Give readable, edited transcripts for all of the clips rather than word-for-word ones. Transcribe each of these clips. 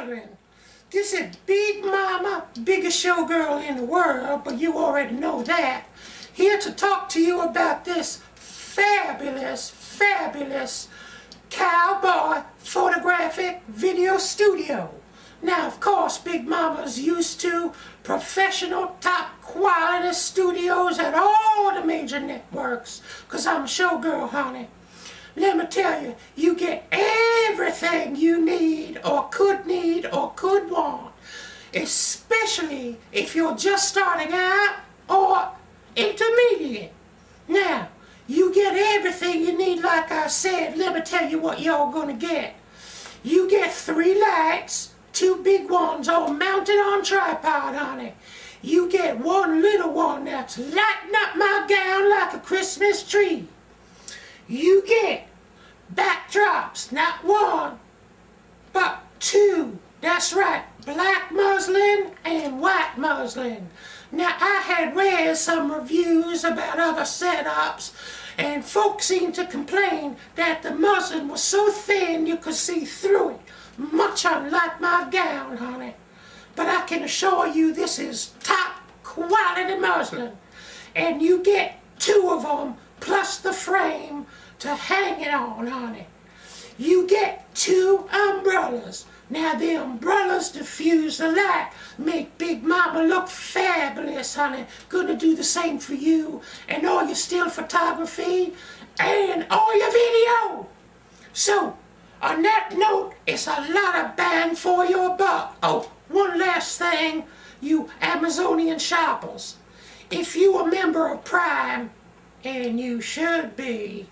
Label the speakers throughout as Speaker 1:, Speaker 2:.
Speaker 1: children. This is Big Mama, biggest showgirl in the world, but you already know that. Here to talk to you about this fabulous cowboy photographic video studio. Now, of course, Big Mama's used to professional, top quality studios at all the major networks, because I'm a showgirl, honey. Let me tell you, you get everything you need or could want, especially if you're just starting out or intermediate. Now, you get everything you need, like I said. Let me tell you what y'all gonna get. You get 3 lights, 2 big ones all mounted on tripod, honey. You get 1 little one that's lighting up my gown like a Christmas tree. You get backdrops, not 1, but 2. That's right, black muslin and white muslin. Now, I had read some reviews about other setups, and folks seemed to complain that the muslin was so thin you could see through it, much unlike my gown, honey. But I can assure you this is top quality muslin, and you get 2 of them plus the frame to hang it on, honey. You get 2 umbrellas. Now, the umbrellas diffuse the light, make Big Mama look fabulous, honey. Gonna do the same for you and all your still photography and all your video. So, on that note, it's a lot of bang for your buck. Oh, one last thing, you Amazonian shoppers. If you a member of Prime, and you should be,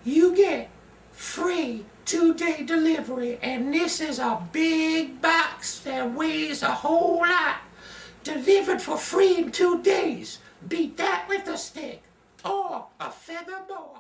Speaker 1: you get free 2-day delivery, and this is a big box that weighs a whole lot, delivered for free in 2 days. Beat that with a stick or a feather boa.